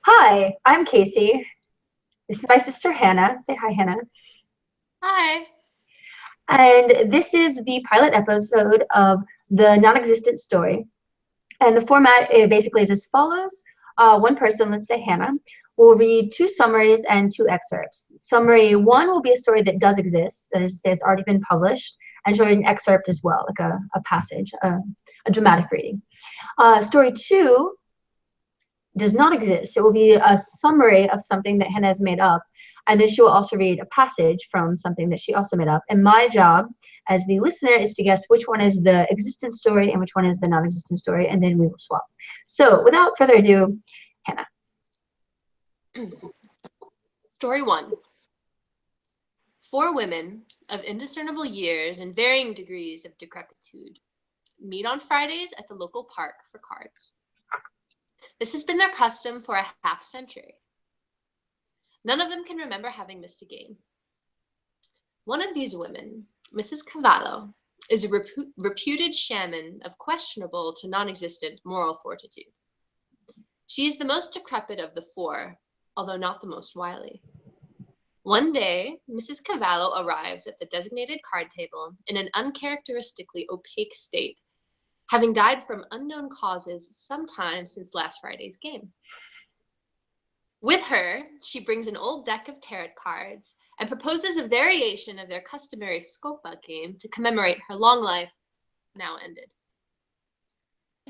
Hi, I'm Casey. This is my sister Hannah. Say hi, Hannah. Hi. And this is the pilot episode of the non-existent story. And the format basically is as follows. One person, let's say Hannah, will read two summaries and two excerpts. Summary one will be a story that does exist, that is to say it's already been published, and show an excerpt as well, like a passage, a dramatic reading. Story two does not exist. It will be a summary of something that Hannah has made up. And then she will also read a passage from something that she also made up. And my job as the listener is to guess which one is the existent story and which one is the non-existent story, and then we will swap. So without further ado, Hannah. Story one. Four women of indiscernible years and varying degrees of decrepitude meet on Fridays at the local park for cards. This has been their custom for a half-century. None of them can remember having missed a game. One of these women, Mrs. Cavallo, is a reputed shaman of questionable to non-existent moral fortitude. She is the most decrepit of the four, although not the most wily. One day, Mrs. Cavallo arrives at the designated card table in an uncharacteristically opaque state, having died from unknown causes sometime since last Friday's game. With her, she brings an old deck of tarot cards and proposes a variation of their customary Scopa game to commemorate her long life, now ended.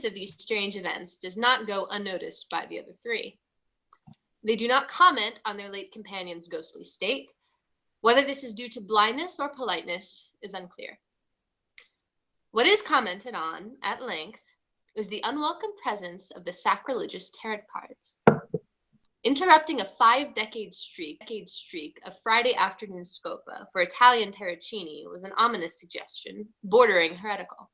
Of these strange events does not go unnoticed by the other three. They do not comment on their late companion's ghostly state. Whether this is due to blindness or politeness is unclear. What is commented on at length is the unwelcome presence of the sacrilegious tarot cards. Interrupting a 5-decade streak of Friday afternoon Scopa for Italian tarocchini was an ominous suggestion, bordering heretical.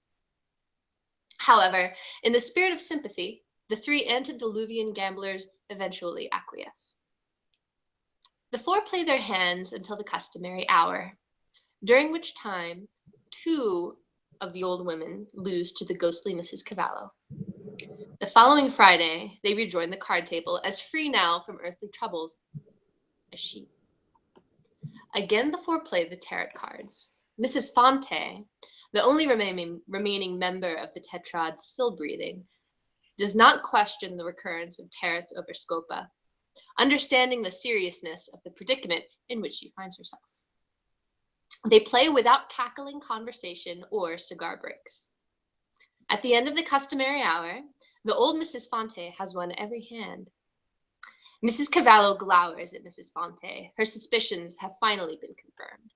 However, in the spirit of sympathy, the three antediluvian gamblers eventually acquiesce. The four play their hands until the customary hour, during which time two of the old women lose to the ghostly Mrs. Cavallo. The following Friday, they rejoin the card table, as free now from earthly troubles as she. Again, the four play the tarot cards. Mrs. Fonte, the only remaining member of the tetrad still breathing, does not question the recurrence of tarots over Scopa, understanding the seriousness of the predicament in which she finds herself. They play without cackling conversation or cigar breaks. At the end of the customary hour, the old Mrs. Fonte has won every hand. Mrs. Cavallo glowers at Mrs. Fonte. Her suspicions have finally been confirmed.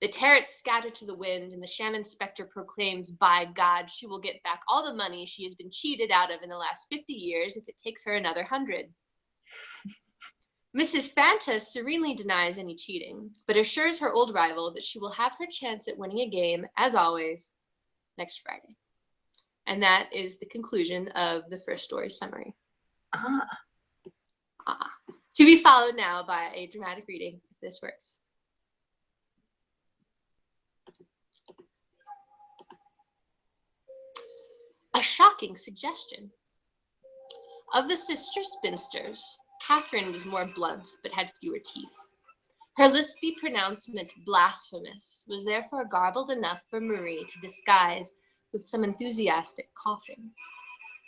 The tarots scatter to the wind, and the shaman specter proclaims, "By God, she will get back all the money she has been cheated out of in the last 50 years if it takes her another 100. Mrs. Fanta serenely denies any cheating, but assures her old rival that she will have her chance at winning a game, as always, next Friday. And that is the conclusion of the first story summary. To be followed now by a dramatic reading, if this works. A shocking suggestion. Of the sister spinsters, Catherine was more blunt, but had fewer teeth. Her lispy pronouncement, blasphemous, was therefore garbled enough for Marie to disguise with some enthusiastic coughing.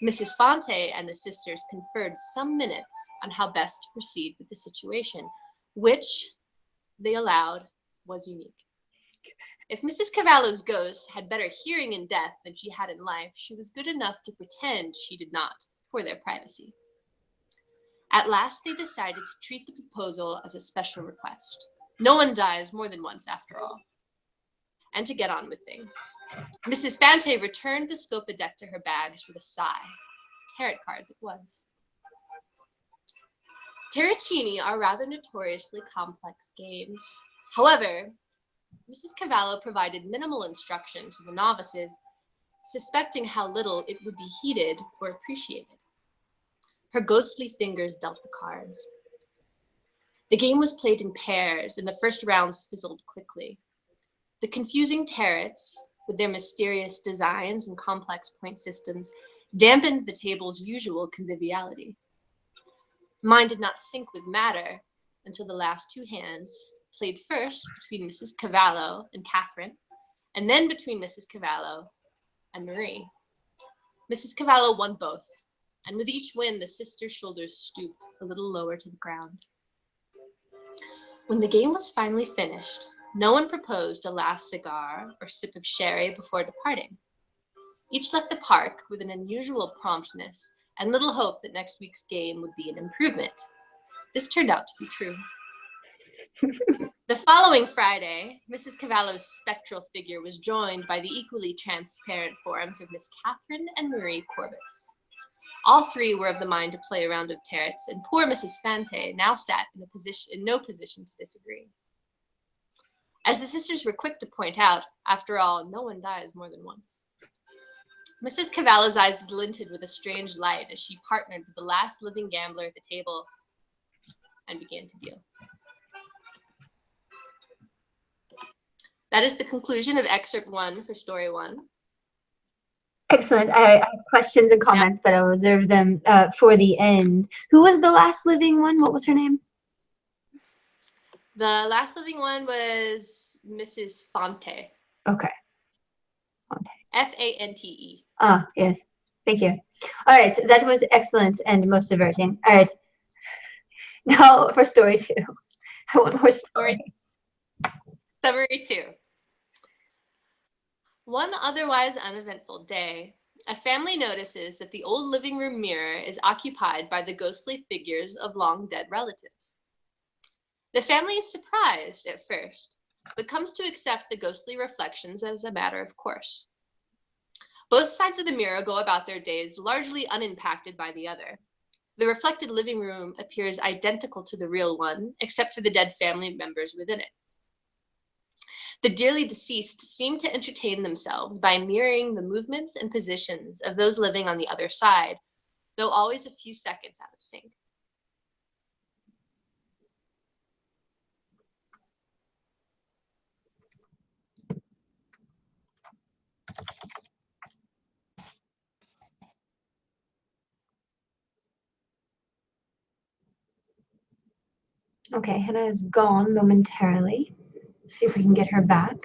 Mrs. Fonte and the sisters conferred some minutes on how best to proceed with the situation, which, they allowed, was unique. If Mrs. Cavallo's ghost had better hearing in death than she had in life, she was good enough to pretend she did not, for their privacy. At last they decided to treat the proposal as a special request. No one dies more than once after all. And to get on with things. Mrs. Fante returned the Scopa deck to her bags with a sigh. Tarot cards it was. Tarocchini are rather notoriously complex games. However, Mrs. Cavallo provided minimal instruction to the novices, suspecting how little it would be heeded or appreciated. Her ghostly fingers dealt the cards. The game was played in pairs, and the first rounds fizzled quickly. The confusing tarots, with their mysterious designs and complex point systems, dampened the table's usual conviviality. Mind did not sync with matter until the last two hands played first between Mrs. Cavallo and Catherine, and then between Mrs. Cavallo and Marie. Mrs. Cavallo won both, and with each win, the sisters' shoulders stooped a little lower to the ground. When the game was finally finished, no one proposed a last cigar or sip of sherry before departing. Each left the park with an unusual promptness and little hope that next week's game would be an improvement. This turned out to be true. The following Friday, Mrs. Cavallo's spectral figure was joined by the equally transparent forms of Miss Catherine and Marie Corbetts. All three were of the mind to play a round of tarets, and poor Mrs. Fante now sat in no position to disagree. As the sisters were quick to point out, after all, no one dies more than once. Mrs. Cavallo's eyes glinted with a strange light as she partnered with the last living gambler at the table and began to deal. That is the conclusion of excerpt 1 for story 1. Excellent. I have questions and comments, but I'll reserve them for the end. Who was the last living one? What was her name? The last living one was Mrs. Fante. Okay. Fante. F-A-N-T-E. Ah, yes. Thank you. All right. That was excellent and most diverting. All right. Now for story 2. I want more stories. Summary 2. One otherwise uneventful day, a family notices that the old living room mirror is occupied by the ghostly figures of long-dead relatives. The family is surprised at first, but comes to accept the ghostly reflections as a matter of course. Both sides of the mirror go about their days largely unimpacted by the other. The reflected living room appears identical to the real one, except for the dead family members within it. The dearly deceased seem to entertain themselves by mirroring the movements and positions of those living on the other side, though always a few seconds out of sync. Okay, Hannah is gone momentarily. See if we can get her back.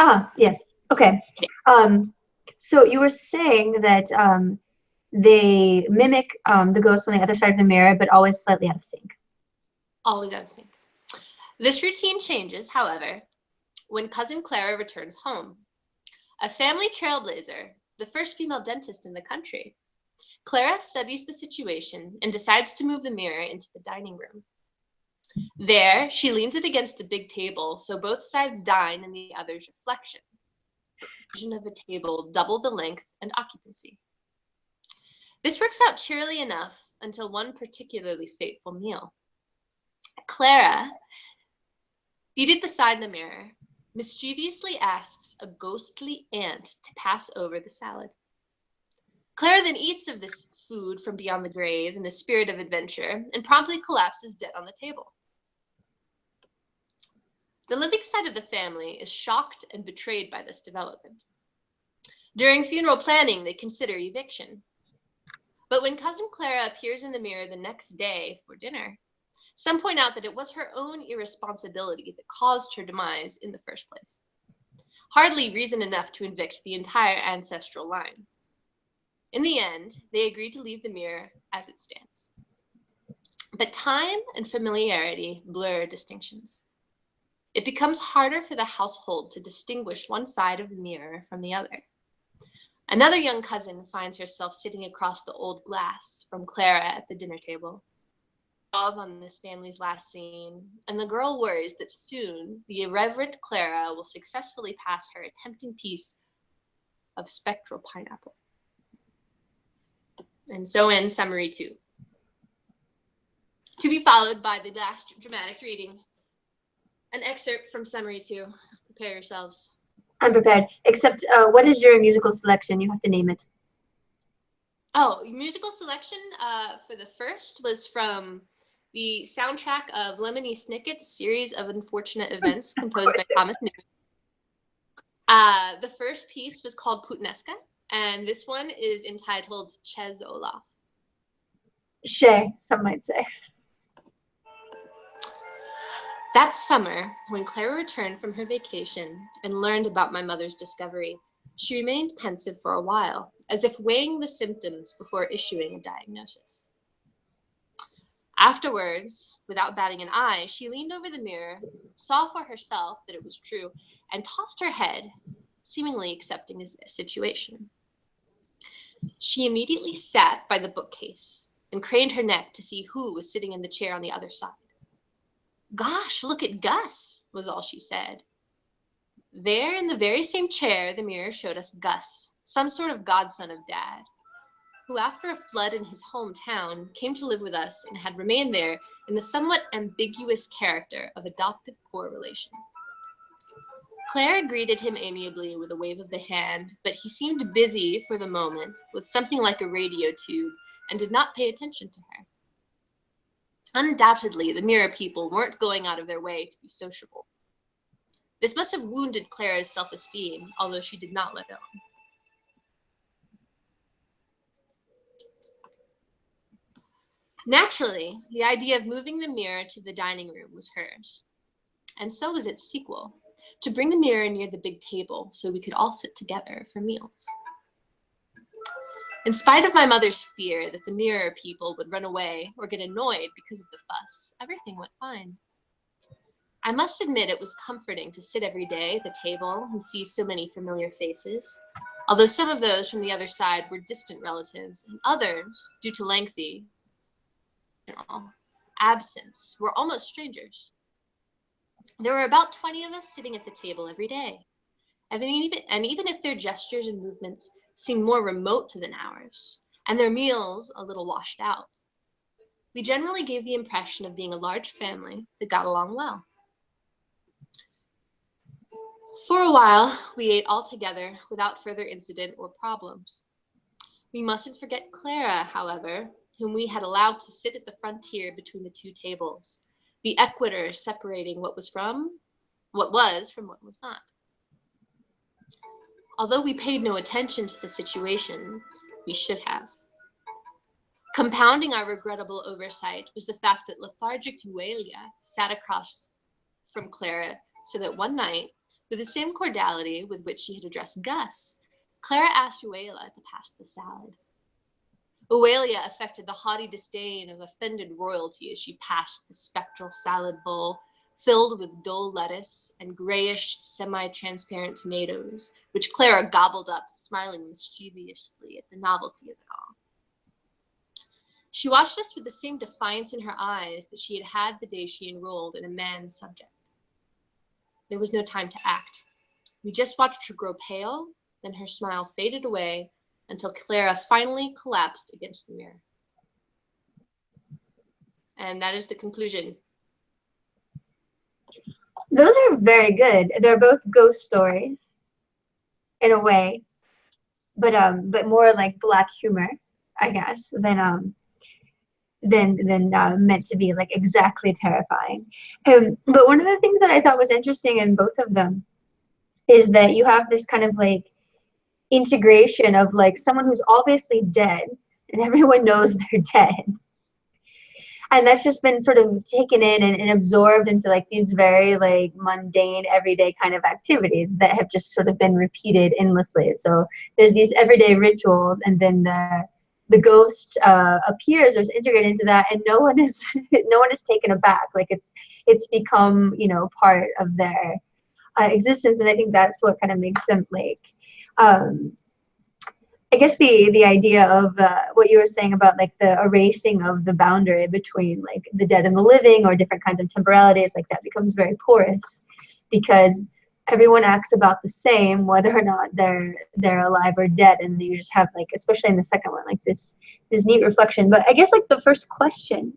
Ah, yes. Okay. So you were saying that they mimic the ghost on the other side of the mirror, but always slightly out of sync. Always out of sync. This routine changes, however, when cousin Clara returns home. A family trailblazer, the first female dentist in the country, Clara studies the situation and decides to move the mirror into the dining room. There, she leans it against the big table so both sides dine in the other's reflection. Version of a table double the length and occupancy. This works out cheerily enough until one particularly fateful meal. Clara, seated beside the mirror, mischievously asks a ghostly aunt to pass over the salad. Clara then eats of this food from beyond the grave in the spirit of adventure and promptly collapses dead on the table. The living side of the family is shocked and betrayed by this development. During funeral planning, they consider eviction. But when cousin Clara appears in the mirror the next day for dinner, some point out that it was her own irresponsibility that caused her demise in the first place. Hardly reason enough to evict the entire ancestral line. In the end, they agree to leave the mirror as it stands. But time and familiarity blur distinctions. It becomes harder for the household to distinguish one side of the mirror from the other. Another young cousin finds herself sitting across the old glass from Clara at the dinner table. Falls on this family's last scene, and the girl worries that soon the irreverent Clara will successfully pass her a tempting piece of spectral pineapple. And so ends summary 2. To be followed by the last dramatic reading An excerpt from summary 2. Prepare yourselves. I'm prepared. Except, what is your musical selection? You have to name it. Oh, musical selection for the first was from the soundtrack of Lemony Snicket's Series of Unfortunate Events, composed by Thomas Newman. The first piece was called Puttanesca, and this one is entitled Chez Olaf. Shay, some might say. That summer, when Clara returned from her vacation and learned about my mother's discovery, she remained pensive for a while, as if weighing the symptoms before issuing a diagnosis. Afterwards, without batting an eye, she leaned over the mirror, saw for herself that it was true, and tossed her head, seemingly accepting the situation. She immediately sat by the bookcase and craned her neck to see who was sitting in the chair on the other side. "Gosh, look at Gus," was all she said. There, in the very same chair, the mirror showed us Gus, some sort of godson of Dad, who after a flood in his hometown came to live with us and had remained there in the somewhat ambiguous character of adoptive poor relation. Clara greeted him amiably with a wave of the hand, but he seemed busy for the moment with something like a radio tube and did not pay attention to her. Undoubtedly, the mirror people weren't going out of their way to be sociable. This must have wounded Clara's self-esteem, although she did not let on. Naturally, the idea of moving the mirror to the dining room was hers, and so was its sequel, to bring the mirror near the big table so we could all sit together for meals. In spite of my mother's fear that the mirror people would run away or get annoyed because of the fuss, everything went fine. I must admit it was comforting to sit every day at the table and see so many familiar faces, although some of those from the other side were distant relatives, and others, due to lengthy absence, were almost strangers. There were about 20 of us sitting at the table every day, and even if their gestures and movements seemed more remote than ours, and their meals a little washed out, we generally gave the impression of being a large family that got along well. For a while, we ate all together without further incident or problems. We mustn't forget Clara, however, whom we had allowed to sit at the frontier between the two tables, the equator separating what was from what was not. Although we paid no attention to the situation, we should have. Compounding our regrettable oversight was the fact that lethargic Euelia sat across from Clara, so that one night, with the same cordiality with which she had addressed Gus, Clara asked Euelia to pass the salad. Euelia affected the haughty disdain of offended royalty as she passed the spectral salad bowl, filled with dull lettuce and grayish, semi-transparent tomatoes, which Clara gobbled up, smiling mischievously at the novelty of it all. She watched us with the same defiance in her eyes that she had had the day she enrolled in a man's subject. There was no time to act. We just watched her grow pale, then her smile faded away until Clara finally collapsed against the mirror. And that is the conclusion. Those are very good. They're both ghost stories, in a way, but more like black humor, I guess, than meant to be like exactly terrifying. But one of the things that I thought was interesting in both of them is that you have this kind of like integration of like someone who's obviously dead and everyone knows they're dead, and that's just been sort of taken in and absorbed into like these very like mundane everyday kind of activities that have just sort of been repeated endlessly. So there's these everyday rituals, and then the ghost appears or is integrated into that, and no one is taken aback. Like it's become, you know, part of their existence, and I think that's what kind of makes them like I guess the idea of what you were saying about like the erasing of the boundary between like the dead and the living, or different kinds of temporalities, like that becomes very porous because everyone acts about the same whether or not they're alive or dead, and you just have like, especially in the second one, like this neat reflection. But I guess like the first question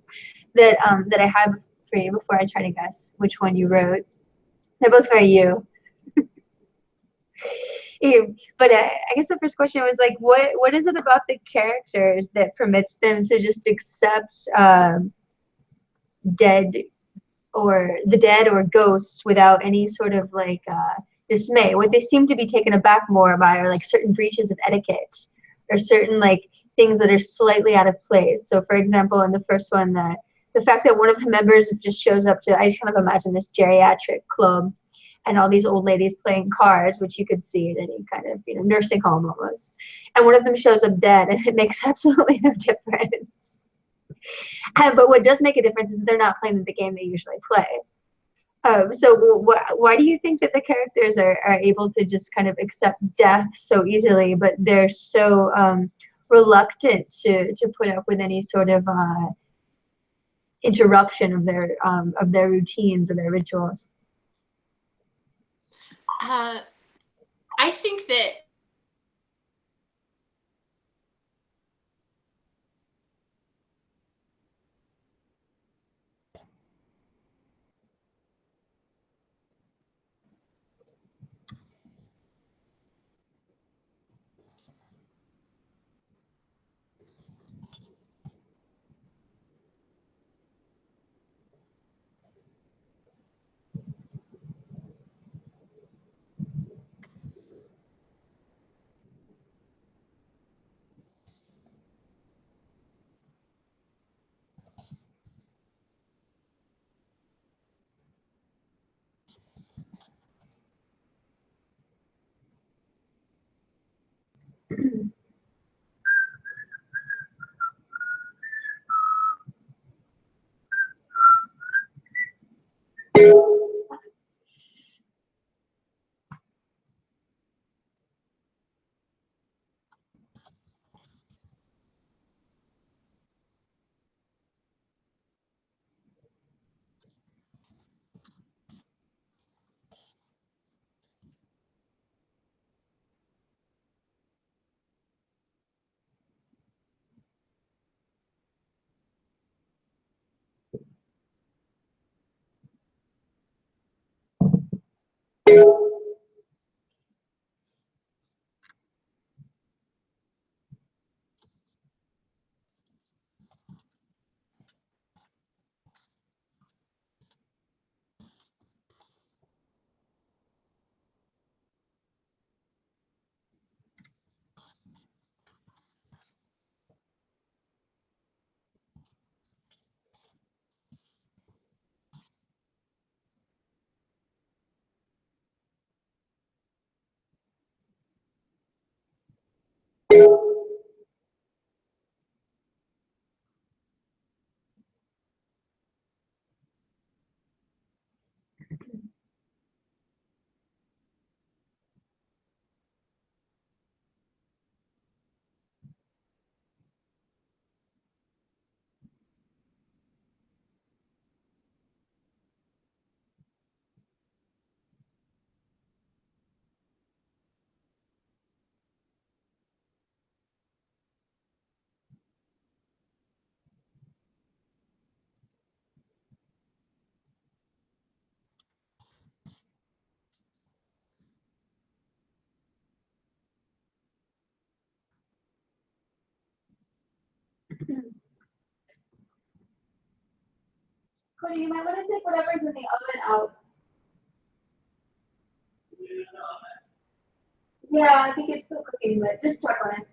that I have for you before I try to guess which one you wrote They're both very you. But I guess the first question was like, what is it about the characters that permits them to just accept dead the dead or ghosts without any sort of like dismay? What they seem to be taken aback more by are like certain breaches of etiquette or certain like things that are slightly out of place. So for example, in the first one, the fact that one of the members just shows up to, I just kind of imagine this geriatric club and all these old ladies playing cards, which you could see at any kind of, you know, nursing home almost. And one of them shows up dead, and it makes absolutely no difference. But what does make a difference is they're not playing the game they usually play. So why do you think that the characters are able to just kind of accept death so easily, but they're so reluctant to put up with any sort of interruption of their routines or their rituals? I think that Cody, you might want to take whatever's in the oven out. Yeah, I think it's still cooking, but just check on it.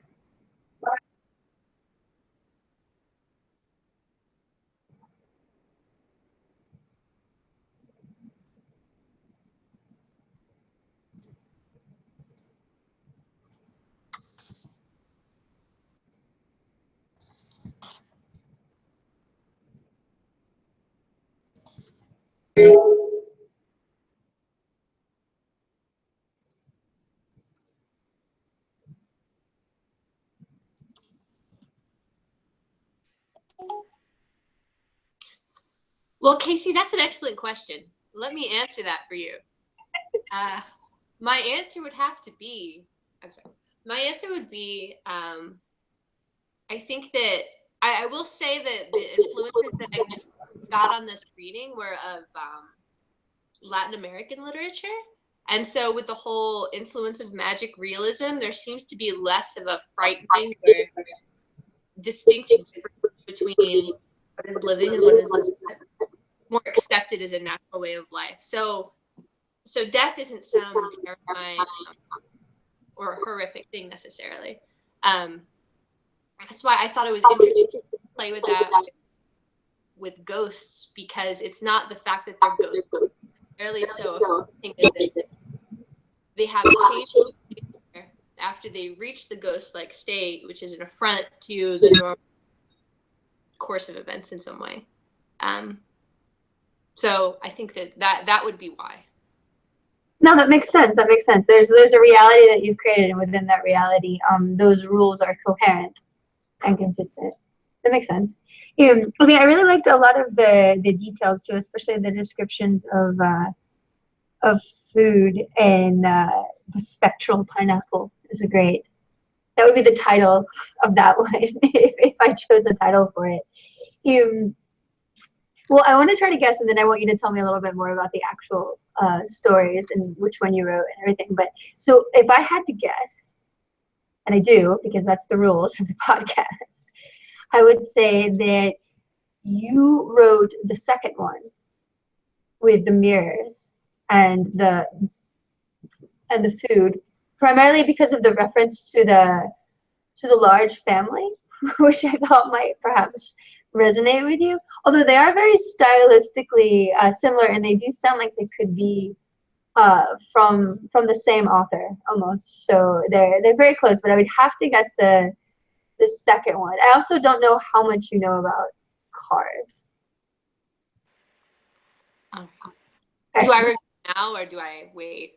Well, Casey, that's an excellent question. Let me answer that for you. My answer would have to be, I'm sorry. My answer would be, I think that I will say that the influences that I got on this reading were of Latin American literature. And so with the whole influence of magic realism, there seems to be less of a frightening or distinct between what is living and what is more accepted as a natural way of life. So death isn't some terrifying or horrific thing necessarily. That's why I thought it was interesting to play with that with ghosts, because it's not the fact that they're ghosts necessarily so that they have a change after they reach the ghost-like state, which is an affront to the normal course of events in some way. So I think that would be why. No, that makes sense. That makes sense. There's a reality that you've created, and within that reality, those rules are coherent and consistent. That makes sense. I mean, I really liked a lot of the details too, especially the descriptions of food, and the spectral pineapple is a great. That would be the title of that one if I chose a title for it. Well, I want to try to guess, and then I want you to tell me a little bit more about the actual stories and which one you wrote and everything. But so if I had to guess, and I do because that's the rules of the podcast, I would say that you wrote the second one with the mirrors and the food, primarily because of the reference to the large family, which I thought might perhaps resonate with you. Although they are very stylistically similar, and they do sound like they could be from the same author almost. So they're very close. But I would have to guess the second one. I also don't know how much you know about cards. Okay. Do I reveal now or do I wait?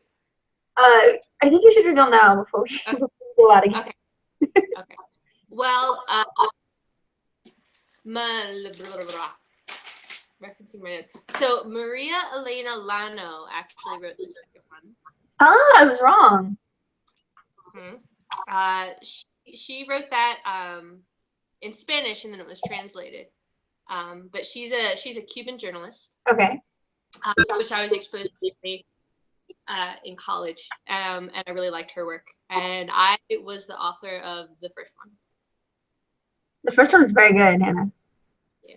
I think you should reveal now before we go out again. Okay. Okay. Well, referencing my notes. So Maria Elena Llana actually wrote the second one. Ah, I was wrong. She wrote that in Spanish, and then it was translated. But she's a Cuban journalist. Okay. Which I was exposed to in college, and I really liked her work. And I was the author of the first one. The first one is very good, Hannah. Yeah.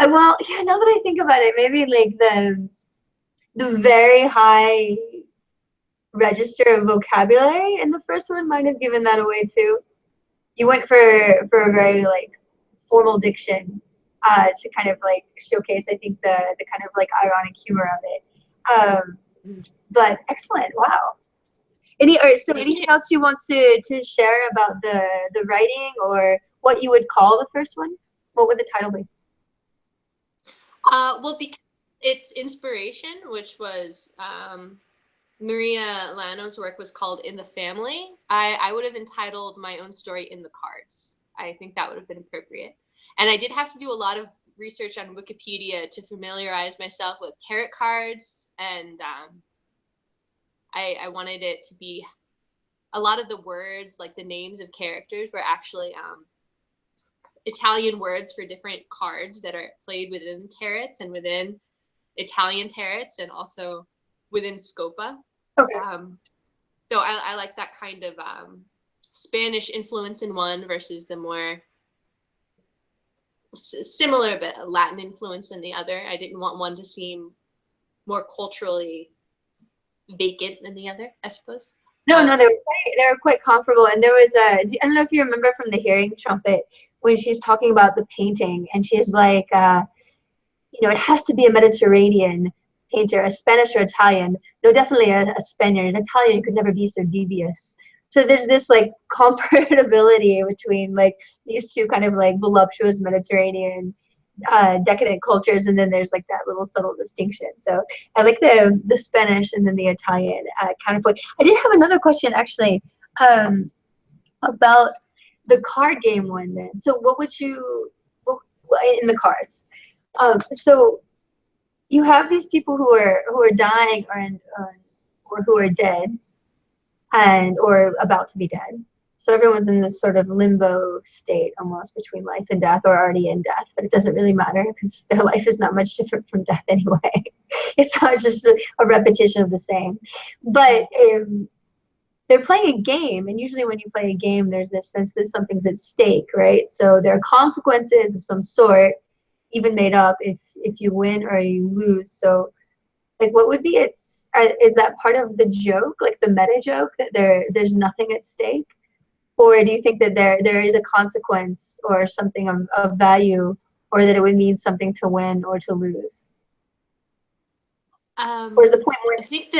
Well, yeah. Now that I think about it, maybe like the very high register of vocabulary in the first one might have given that away too. You went for a very like formal diction to kind of like showcase, I think, the kind of like ironic humor of it. But excellent, wow. Anything else you want to share about the writing, or what you would call the first one? What would the title be? Well, because its inspiration, which was Maria Llana's work, was called In the Family, I would have entitled my own story In the Cards. I think that would have been appropriate. And I did have to do a lot of research on Wikipedia to familiarize myself with tarot cards, and I wanted it to be a lot of the words, like the names of characters, were actually Italian words for different cards that are played within tarots and within Italian tarots, and also within Scopa. Okay. So I like that kind of Spanish influence in one versus the more similar but Latin influence in the other. I didn't want one to seem more culturally vacant than the other, I suppose. No, they were quite comparable. And there was I don't know if you remember from the Hearing Trumpet when she's talking about the painting, and she's like, it has to be a Mediterranean painter, a Spanish or Italian. No, definitely a Spaniard. An Italian could never be so devious. So there's this like comparability between like these two kind of like voluptuous Mediterranean decadent cultures, and then there's like that little subtle distinction. So I like the Spanish and then the Italian counterpoint. I did have another question actually about the card game one then. So what would you in the cards? So you have these people who are dying or who are dead and or about to be dead. So everyone's in this sort of limbo state almost between life and death, or already in death, but it doesn't really matter because their life is not much different from death anyway. It's not just a repetition of the same. But they're playing a game, and usually when you play a game, there's this sense that something's at stake, right? So there are consequences of some sort, even made up, if you win or you lose. So like, what would be its? Is that part of the joke, like the meta joke, that there's nothing at stake, or do you think that there is a consequence or something of value, or that it would mean something to win or to lose? Or the point where I think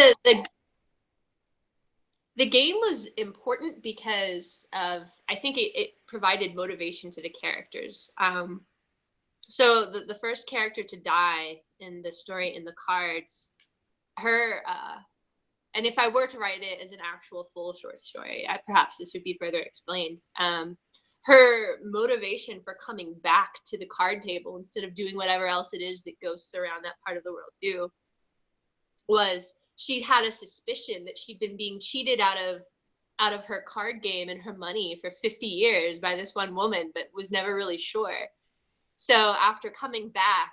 the game was important because of, I think it provided motivation to the characters. So the first character to die in the story in the cards, her, and if I were to write it as an actual full short story, perhaps this would be further explained. Her motivation for coming back to the card table instead of doing whatever else it is that ghosts around that part of the world do was she had a suspicion that she'd been being cheated out of her card game and her money for 50 years by this one woman, but was never really sure. So after coming back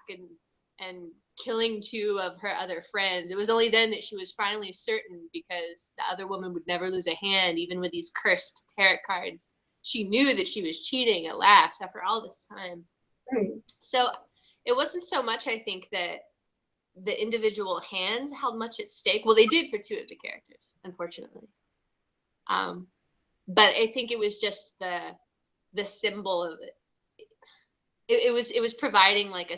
and killing two of her other friends, it was only then that she was finally certain, because the other woman would never lose a hand, even with these cursed tarot cards. She knew that she was cheating at last after all this time. So it wasn't so much, I think, that the individual hands held much at stake. Well, they did for two of the characters, unfortunately. But I think it was just the symbol of it. It was providing like a.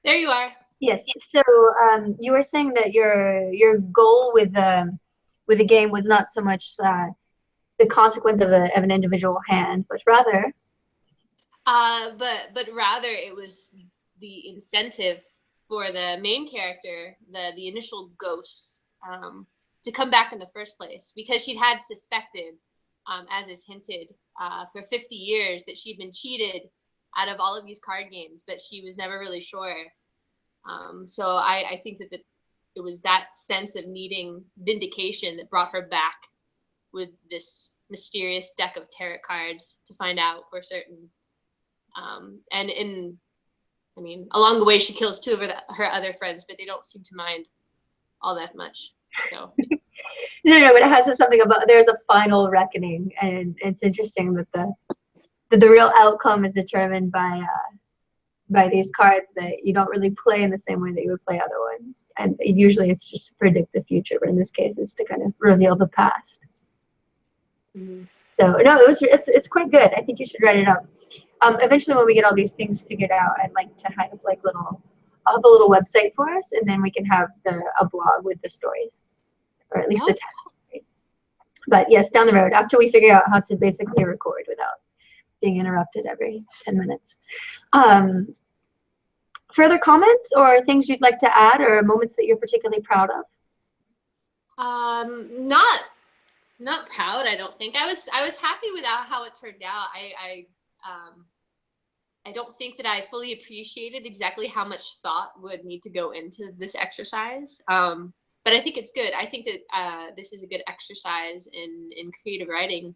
There you are. Yes. So you were saying that your goal with the game was not so much the consequence of an individual hand, but rather. But rather it was the incentive for the main character, the initial ghost, to come back in the first place, because she'd had suspected, as is hinted, for 50 years that she'd been cheated out of all of these card games, but she was never really sure. So I think that it was that sense of needing vindication that brought her back with this mysterious deck of tarot cards to find out for certain. And I mean, along the way, she kills two of her other friends, but they don't seem to mind all that much. So. No, but it has something about, there's a final reckoning, and it's interesting that the real outcome is determined by these cards that you don't really play in the same way that you would play other ones. And usually it's just to predict the future, but in this case it's to kind of reveal the past. Mm-hmm. So no, it's quite good. I think you should write it up. Eventually when we get all these things figured out, I'd like to have like I'll have a little website for us, and then we can have a blog with the stories, or at least the text. But yes, down the road, after we figure out how to basically record without being interrupted every 10 minutes. Further comments or things you'd like to add, or moments that you're particularly proud of? Not proud, I don't think. I was happy with how it turned out. I don't think that I fully appreciated exactly how much thought would need to go into this exercise. But I think it's good. I think that this is a good exercise in creative writing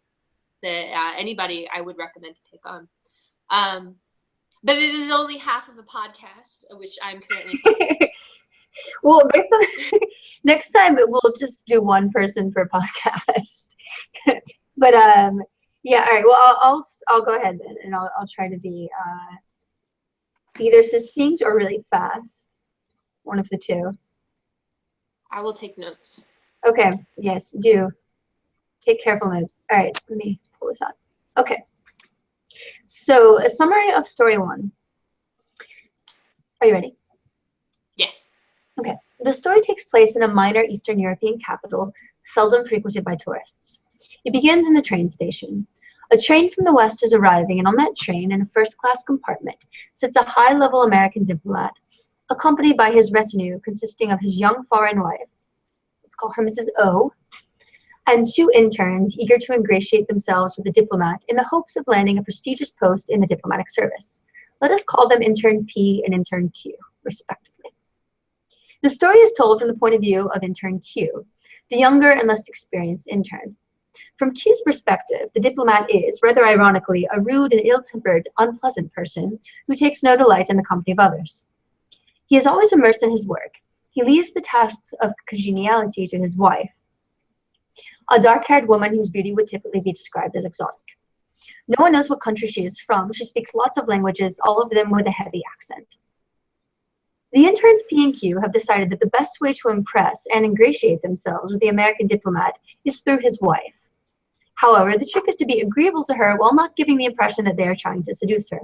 that anybody I would recommend to take on. But it is only half of the podcast, which I'm currently talking. Well, next time we'll just do one person per podcast. But yeah, all right. Well, I'll go ahead then, and I'll try to be either succinct or really fast. One of the two. I will take notes. Okay. Yes, do. Take careful notes. All right. Let me pull this out. Okay. So, a summary of story 1. Are you ready? Yes. Okay. The story takes place in a minor Eastern European capital, seldom frequented by tourists. It begins in the train station. A train from the west is arriving, and on that train, in a first-class compartment, sits a high-level American diplomat, accompanied by his retinue consisting of his young foreign wife, let's call her Mrs. O, and 2 interns eager to ingratiate themselves with the diplomat in the hopes of landing a prestigious post in the diplomatic service. Let us call them intern P and intern Q, respectively. The story is told from the point of view of intern Q, the younger and less experienced intern. From Q's perspective, the diplomat is, rather ironically, a rude and ill-tempered, unpleasant person who takes no delight in the company of others. He is always immersed in his work. He leaves the tasks of congeniality to his wife, a dark-haired woman whose beauty would typically be described as exotic. No one knows what country she is from. She speaks lots of languages, all of them with a heavy accent. The interns P and Q have decided that the best way to impress and ingratiate themselves with the American diplomat is through his wife. However, the trick is to be agreeable to her while not giving the impression that they are trying to seduce her.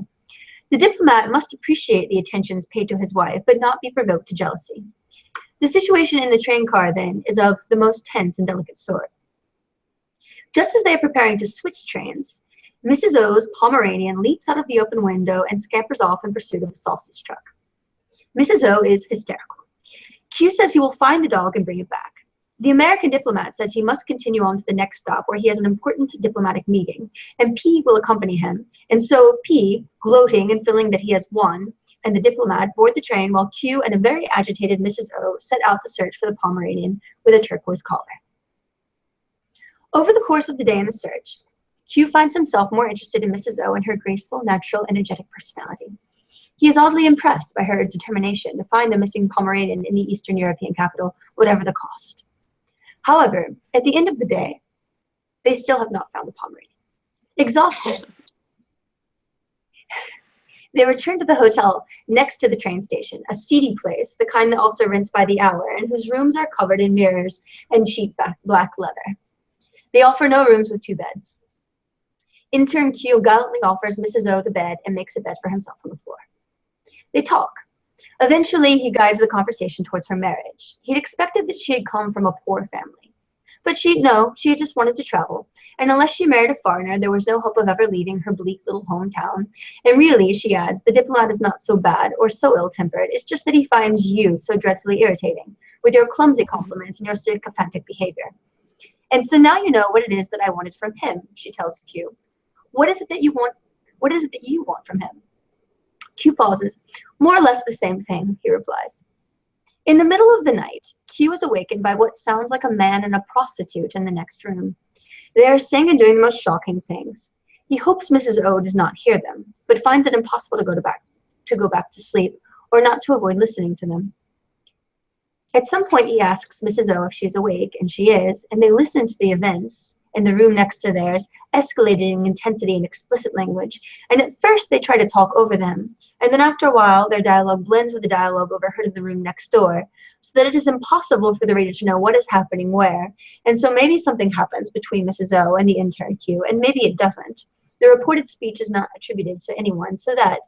The diplomat must appreciate the attentions paid to his wife, but not be provoked to jealousy. The situation in the train car, then, is of the most tense and delicate sort. Just as they are preparing to switch trains, Mrs. O's Pomeranian leaps out of the open window and scampers off in pursuit of the sausage truck. Mrs. O is hysterical. Q says he will find the dog and bring it back. The American diplomat says he must continue on to the next stop where he has an important diplomatic meeting, and P will accompany him. And so P, gloating and feeling that he has won, and the diplomat board the train while Q and a very agitated Mrs. O set out to search for the Pomeranian with a turquoise collar. Over the course of the day in the search, Q finds himself more interested in Mrs. O and her graceful, natural, energetic personality. He is oddly impressed by her determination to find the missing Pomeranian in the Eastern European capital, whatever the cost. However, at the end of the day, they still have not found the Pomeranian. Exhausted, they return to the hotel next to the train station, a seedy place, the kind that also rents by the hour, and whose rooms are covered in mirrors and cheap black leather. They offer no rooms with 2 beds. Intern Q gallantly offers Mrs. O the bed and makes a bed for himself on the floor. They talk. Eventually, he guides the conversation towards her marriage. He'd expected that she had come from a poor family. But she had just wanted to travel. And unless she married a foreigner, there was no hope of ever leaving her bleak little hometown. And really, she adds, the diplomat is not so bad or so ill-tempered. It's just that he finds you so dreadfully irritating, with your clumsy compliments and your sycophantic behavior. And so now you know what it is that I wanted from him, she tells Q. What is it that you want? What is it that you want from him? Q pauses. More or less the same thing, he replies. In the middle of the night, Q is awakened by what sounds like a man and a prostitute in the next room. They are saying and doing the most shocking things. He hopes Mrs. O does not hear them, but finds it impossible to go to bed. to go back to sleep or not to avoid listening to them. At some point, he asks Mrs. O if she is awake, and she is, and they listen to the events in the room next to theirs, escalating in intensity and explicit language. And at first, they try to talk over them, and then after a while, their dialogue blends with the dialogue overheard in the room next door, so that it is impossible for the reader to know what is happening where. And so maybe something happens between Mrs. O and the intern Q, and maybe it doesn't. The reported speech is not attributed to anyone, so that,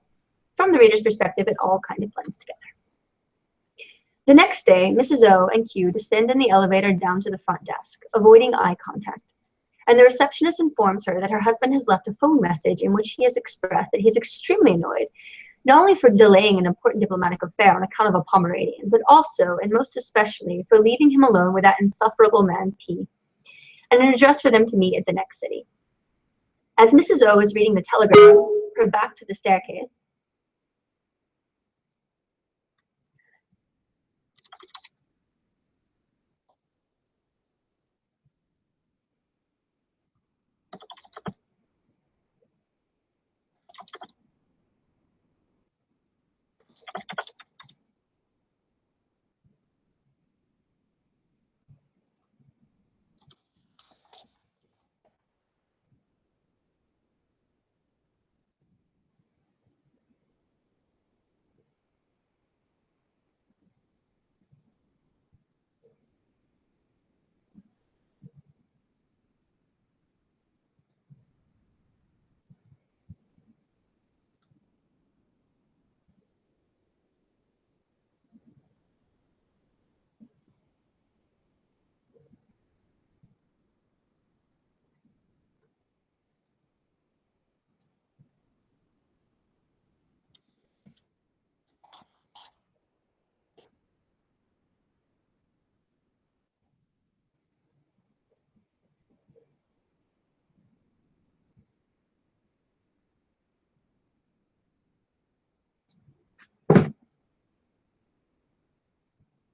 from the reader's perspective, it all kind of blends together. The next day, Mrs. O and Q descend in the elevator down to the front desk, avoiding eye contact. And the receptionist informs her that her husband has left a phone message in which he has expressed that he is extremely annoyed, not only for delaying an important diplomatic affair on account of a Pomeranian, but also, and most especially, for leaving him alone with that insufferable man P, and an address for them to meet at the next city. As Mrs. O is reading the telegram, her back to the staircase,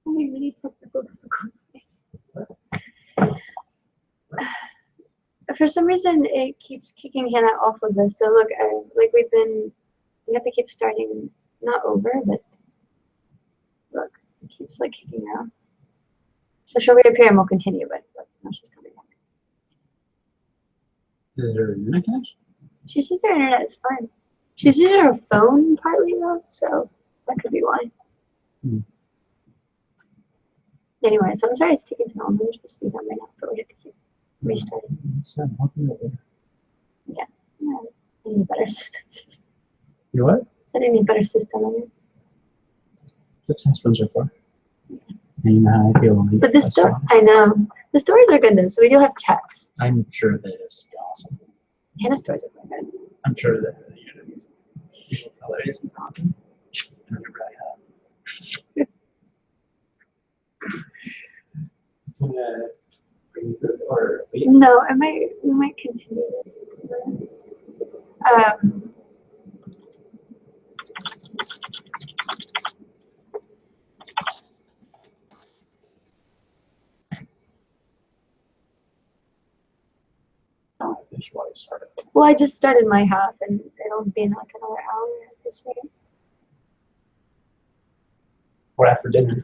really technical difficulties. For some reason, it keeps kicking Hannah off of this. So look, like we have to keep starting, not over, but look, it keeps like kicking her off. So she'll reappear and we'll continue, but look, now she's coming back. Is there an internet connection? She says her internet is fine. She's using her phone partly though, so that could be why. Anyway, so I'm sorry it's taking so long. We're supposed to be done right now, but we have to keep restarting. Yeah. I need a better system. You what? I need a better system, I guess. That's what friends are for. Yeah. And you know how I feel. But the story, I know. The stories are good though, so we do have text. I'm sure that it's awesome. Hannah's stories are very good. I'm sure that the interviews are hilarious and talking. I remember I have. Or wait. No, we might continue this. Well, I just started my half, and it'll be in like another hour at this rate. Or after dinner.